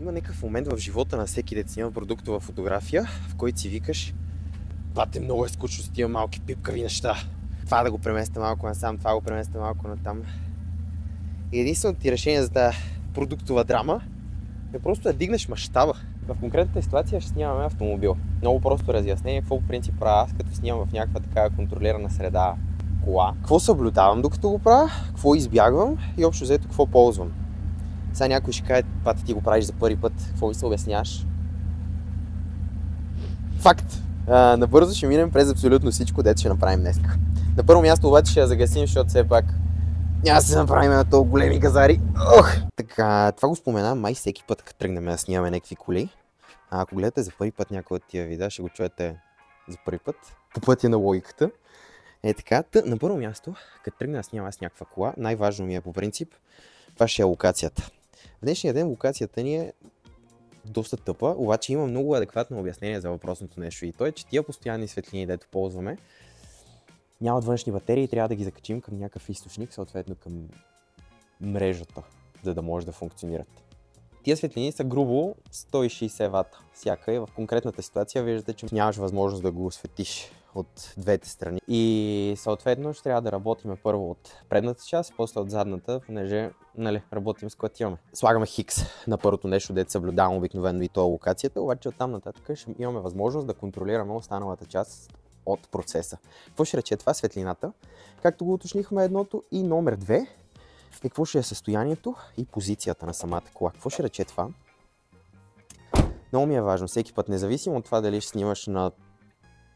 Има някакъв момент в живота на всеки дет снима продуктова фотография, в който си викаш: бате, много е скучно с тия малки пипкави неща. Това да го преместя малко насам, това го преместя малко натам. И единственото ти решение за тази продуктова драма е просто да дигнеш мащаба. В конкретната ситуация ще снимаме автомобил. Много просто разяснение какво по принцип правя аз, като снимам в някаква такава контролирана среда кола. Какво съблюдавам докато го правя, какво избягвам и общо взето какво ползвам. Сега някой ще каже: пата, ти го правиш за първи път, какво ми се обясняваш? Факт! Набързо ще минем през абсолютно всичко, дето ще направим днеска. На първо място обаче ще я загасим, защото все пак няма да се направим на толкова големи газари. Така, това го споменавам май всеки път, като тръгнем да снимаме някакви коли. Ако гледате за първи път някой от тия видеа, ще го чуете за първи път, по пътя на логиката. Е така, на първо място, като тръгна да снимам аз някаква кола, най-важно ми е по принцип, това ще е локацията. В днешния ден локацията ни е доста тъпа, обаче има много адекватно обяснение за въпросното нещо и то е, че тия постоянни светлини, дето ползваме, нямат външни батерии и трябва да ги закачим към някакъв източник, съответно към мрежата, за да може да функционират. Тия светлини са грубо 160 вата всяка и в конкретната ситуация виждате, че нямаш възможност да го осветиш от двете страни. И съответно ще трябва да работим първо от предната част, после от задната, понеже работим с което имаме. Слагаме хикс на първото нещо, дето съблюдавам обикновено и то е локацията, обаче оттам нататък ще имаме възможност да контролираме останалата част от процеса. Какво ще рече това? Светлината, както го уточнихме едното, и номер 2 е какво ще е състоянието и позицията на самата кола. Какво ще рече това? Много ми е важно всеки път, независимо от това дали ще снимаш на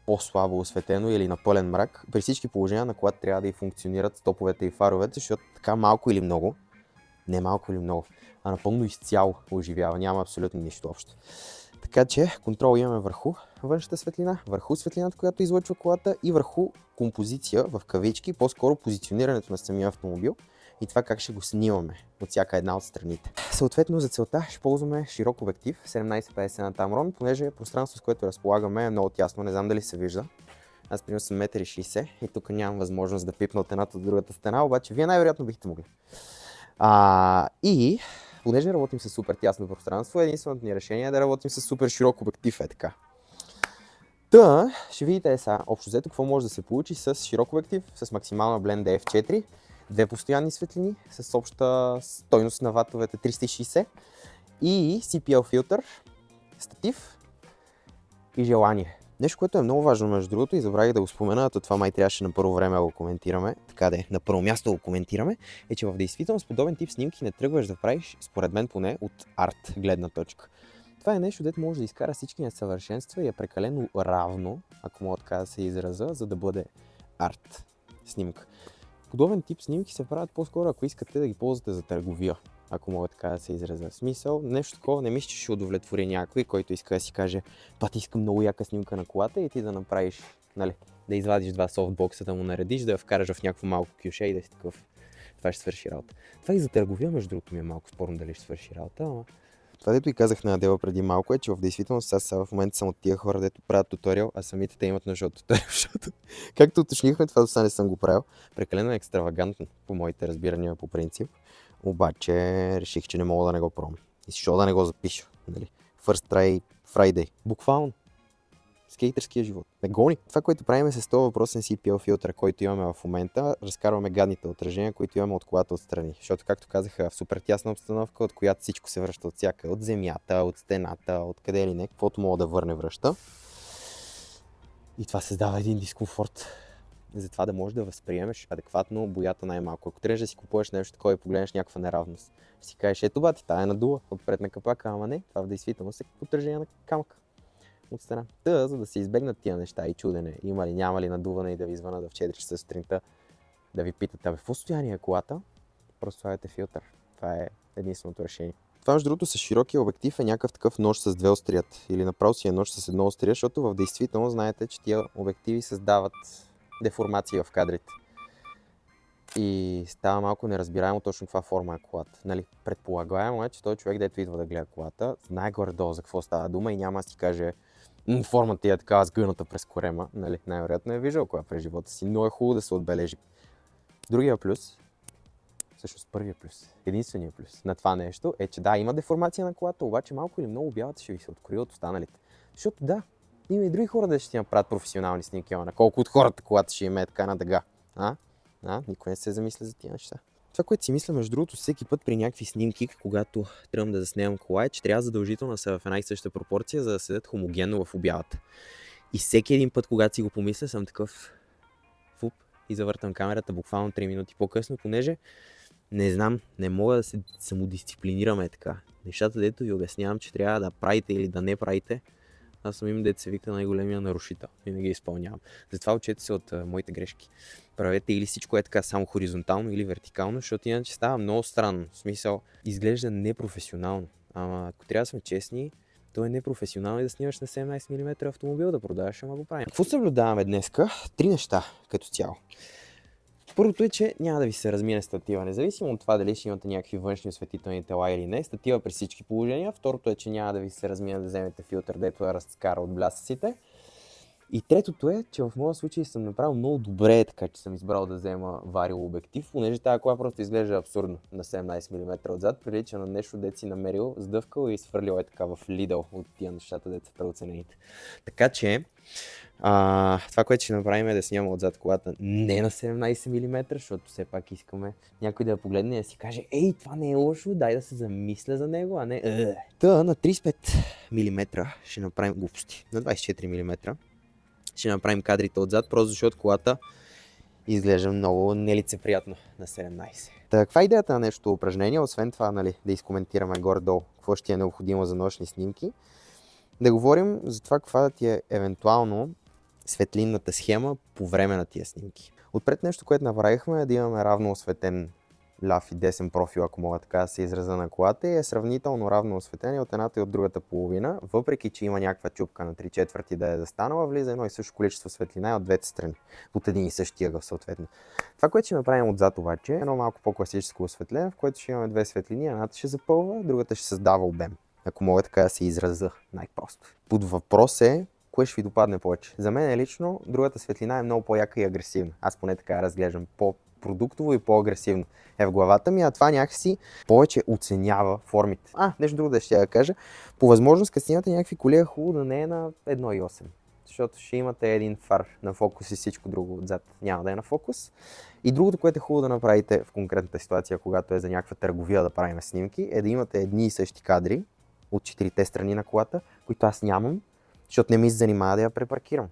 по-слабо осветено или на пълен мрак, при всички положения на колата трябва да и функционират стоповете и фаровете, защото така малко или много, не малко или много, а напълно изцяло оживява, няма абсолютно нищо общо. Така че контрол имаме върху външната светлина, върху светлината, която излъчва колата и върху композиция в кавички, по-скоро позиционирането на самия автомобил и това как ще го снимаме от всяка една от страните. Съответно за целта ще ползваме широк обектив 1750 на Tamron, понеже пространство, с което разполагаме, е много тясно, не знам дали се вижда. Аз примерно съм 1,60 м и тук нямам възможност да пипна от едната от другата стена, обаче вие най-вероятно бихте могли. И понеже работим с супер тясно пространство, единственото ни решение е да работим с супер широк обектив, е така. Ще видите сега общо взето какво може да се получи с широк обектив, с максимална бленда F4, две постоянни светлини с обща стойност на ватовете 360 и CPL филтър, статив и желание. Нещо, което е много важно между другото и забравих да го спомена, а това май трябваше на първо време да го коментираме, така да е, на първо място да го коментираме, е, че в действителност подобен тип снимки не тръгваш да правиш, според мен поне, от арт гледна точка. Това е нещо, дето може да изкара всички несъвършенства и е прекалено равно, ако мога така да се израза, за да бъде арт снимка. Подобен тип снимки се правят по-скоро, ако искате да ги ползвате за търговия, ако мога така да се изразя. В смисъл, нещо такова не мисля, че ще удовлетвори някой, който иска да си каже: пати, искам много яка снимка на колата, и ти да направиш, да извадиш два софтбокса, да му наредиш, да я вкараш в някакво малко кюше и да си такъв. Това ще свърши работа. Това и за търговия, между другото, ми е малко спорно дали ще свърши работа, ама... Това, дето и казах на Адела преди малко, е, че в действителност аз в момента съм от тия хора, дето правят туториал, а самите те имат нужда от туториал, защото, както уточнихме, това до не съм го правил. Прекалено е екстравагантно, по моите разбирания по принцип. Обаче реших, че не мога да не го пробвам. И защо да не го запиша? First try Friday. Буквално. Скейтърския живот. Не гони. Това, което правим с този въпросен CPL филтър, който имаме в момента, разкарваме гадните отражения, които имаме от колата отстрани. Защото, както казах, в супер тясна обстановка, от която всичко се връща от всяка. От земята, от стената, от къде ли не, каквото мога да върне връща. И това създава един дискомфорт. Затова да можеш да възприемеш адекватно боята най-малко. Ако тръгнеш да си купуваш нещо такова и погледнеш някаква неравност, ще си кажеш: ето бати, тая е надула отпред на капака, ама не, това в действителност е отражение на камък от страна. За да се избегнат тия неща и чудене, има ли, няма ли надуване и да ви звънат в 4 часа сутринта, да ви питат: в какво състояние е колата, просто слагате филтър. Това е единственото решение. Това, между другото, с широкия обектив е някакъв такъв нож с две острията. Или направо си е нож с едно острие, защото в действителност знаете, че тия обективи създават деформации в кадрите. И става малко неразбираемо точно каква форма е колата. Предполагаемо е, че този човек, дето идва да гледа колата, знае горе-долу за какво става дума и няма да си каже: формата е такава сгъната през корема. Най-вероятно е виждал коя през живота си, но е хубаво да се отбележи. Другия плюс всъщност първия плюс, единствения плюс на това нещо е, че да, има деформация на колата, обаче малко или много бялата ще ви се открои от останалите. Защото да, има и други хора да ще ти направят професионални снимки, ама на колко от хората колата ще им е така на дъга. Никой не се замисля за тия неща. Това, което си мисля, между другото, всеки път при някакви снимки, когато тръгвам да заснемам кола, е, че трябва задължително да са в една и съща пропорция, за да седят хомогенно в обялата. И всеки един път, когато си го помисля, съм такъв фуп и завъртам камерата буквално 3 минути по-късно, понеже не знам, не мога да се самодисциплинираме така. Нещата, дето ви обяснявам, че трябва да правите или да не правите, аз съм им, дето се вика, най-големия нарушител и не ги изпълнявам. Затова учете се от моите грешки. Правете или всичко е така само хоризонтално или вертикално, защото иначе става много странно. В смисъл, изглежда непрофесионално. Ама ако трябва да сме честни, то е непрофесионално и да снимаш на 17 мм автомобил да продаваш, ама го правим. Какво съблюдаваме днеска? 3 неща като цяло. Първото е, че няма да ви се размине статива, независимо от това дали ще имате някакви външни осветителни тела или не. Статива при всички положения. Второто е, че няма да ви се размине да вземете филтър, дето да разкара от блясъците. И третото е, че в моя случай съм направил много добре, така че съм избрал да взема варил обектив, понеже тази кола просто изглежда абсурдно на 17 мм отзад, прилича на нещо, дето си намерил, сдъвкал и свърлил е така в Lidl от тия нещата, дето са преоценените. Така че, това, което ще направим е да снимаме отзад колата не на 17 мм, защото все пак искаме някой да я погледне и да си каже: ей, това не е лошо, дай да се замисля за него, а не Та на 35 мм ще направим глупости, на 24 мм. Ще направим кадрите отзад, просто защото колата изглежда много нелицеприятно на 17. Каква е идеята на нещо упражнение? Освен това, нали, да изкоментираме горе-долу какво ще е необходимо за нощни снимки, да говорим за това каква да ти е евентуално светлинната схема по време на тия снимки. Отпред нещо, което направихме, е да имаме равно осветен ляв и десен профил, ако мога така да се израза, на колата, и е сравнително равно осветение от едната и от другата половина, въпреки че има някаква чупка на 3/4 да е застанала, влиза едно и също количество светлина и от двете страни, от един и същия ъгъл съответно. Това, което ще направим отзад обаче, е едно малко по-класическо осветление, в което ще имаме две светлини, едната ще запълва, другата ще създава обем, ако мога така да се израза най-просто. Под въпрос е кое ще ви допадне повече. За мен лично другата светлина е много по-яка и агресивна. Аз поне така разглеждам, по-продуктово и по-агресивно е в главата ми, а това някакси повече оценява формите. Нещо друго да ще я кажа. По възможност, като снимате някакви коли, е хубаво да не е на 1.8. Защото ще имате един фар на фокус и всичко друго отзад няма да е на фокус. И другото, което е хубаво да направите в конкретната ситуация, когато е за някаква търговия да правим снимки, е да имате едни и същи кадри от 4-те страни на колата, които аз нямам, защото не ми се занимава да я препаркирам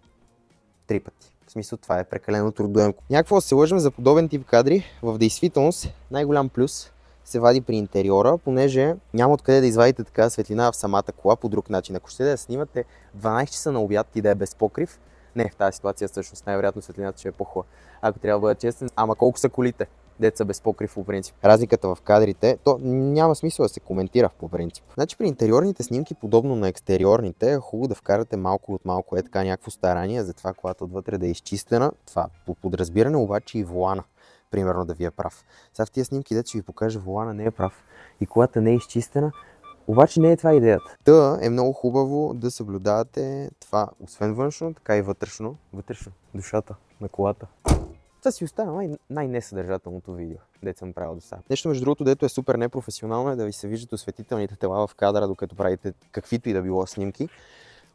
3 пъти. В смисъл, това е прекалено трудоемко. Някакво да се лъжим за подобен тип кадри, в действителност най-голям плюс се вади при интериора, понеже няма откъде да извадите така светлина в самата кола по друг начин. Ако ще да снимате 12 часа на обяд и да е без покрив, не, в тази ситуация всъщност най-вероятно светлината ще е по-хубава. Ако трябва да бъда честен, ама колко са колите? Деца без покрив по принцип. Разликата в кадрите, то няма смисъл да се коментира по принцип. Значи при интериорните снимки, подобно на екстериорните, е хубаво да вкарате малко от малко така някакво старание, за това колата отвътре да е изчистена. Това по подразбиране обаче и волана, примерно, да ви е прав. Сега в тия снимки, дето ще ви покажа, волана не е прав и колата не е изчистена, обаче не е това идеята. Та е много хубаво да съблюдавате това, освен външно, така и вътрешно. Вътрешно, душата на колата. Това си остава най-несъдържателното видео, дето съм правил до сега. Нещо между другото, дето е супер непрофесионално, е да ви се виждат осветителните тела в кадъра, докато правите каквито и да било снимки.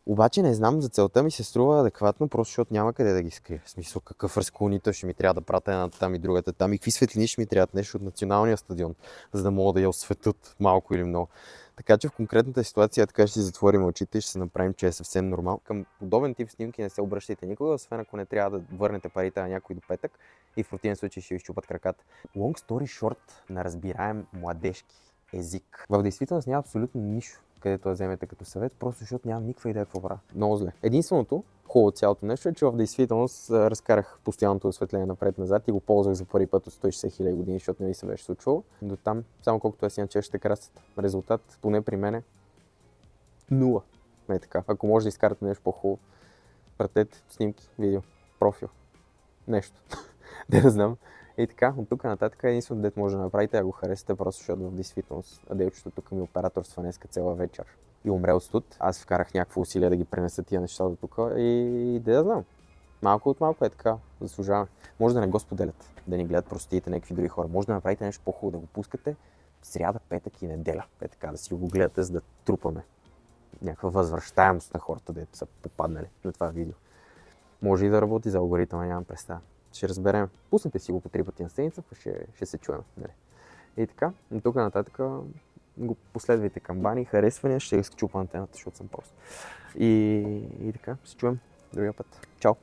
Обаче не знам, за целта ми се струва адекватно, просто защото няма къде да ги скрия. В смисъл, какъв разклонител ще ми трябва да пратя едната там и другата там, и какви светлини ще ми трябват, нещо от националния стадион, за да мога да я осветят малко или много. Така че в конкретната ситуация така ще си затворим очите и ще се направим, че е съвсем нормално. Към подобен тип снимки не се обръщайте никога, освен ако не трябва да върнете парите на някой до петък и в противен случай ще ви щупат краката. Long story short, на разбираем младежки език. В действителност няма абсолютно нищо, където да вземете като съвет, просто защото нямам никаква идея какво правя. Много зле. Единственото хубаво от цялото нещо е, че в действителност разкарах постоянното осветление напред-назад и го ползвах за първи път от 160 000 години, защото не ми се беше случвало. До там, само колкото си иначе ще красят. Резултат, поне при мене, 0. Не е така. Ако може да изкарате нещо по-хубаво, пратете снимки, видео, профил, нещо. Да знам. И така, от тук нататък единственото, дето може да направите, го харесате, просто защото в действителност Аделчето тук ми операторства днеска цяла вечер и умре от студ. Аз вкарах някакво усилие да ги пренеса тия неща до тук и да знам. Малко от малко е така, заслужаваме. Може да не го споделят, да ни гледат простите някакви други хора. Може да направите нещо по-хубаво, да го пускате сряда, петък и неделя. Е така, да си го гледате, за да трупаме някаква възвръщаемост на хората, дето са попаднали на това видео. Може и да работи за алгоритъма, нямам представа. Ще разберем. Пуснете си го по 3 пъти на седмица, ще се чуем. Нали? И така, от тук нататък го последвайте камбани, харесвания, ще изчупа антената, защото съм прост. И така, се чуем другия път. Чао!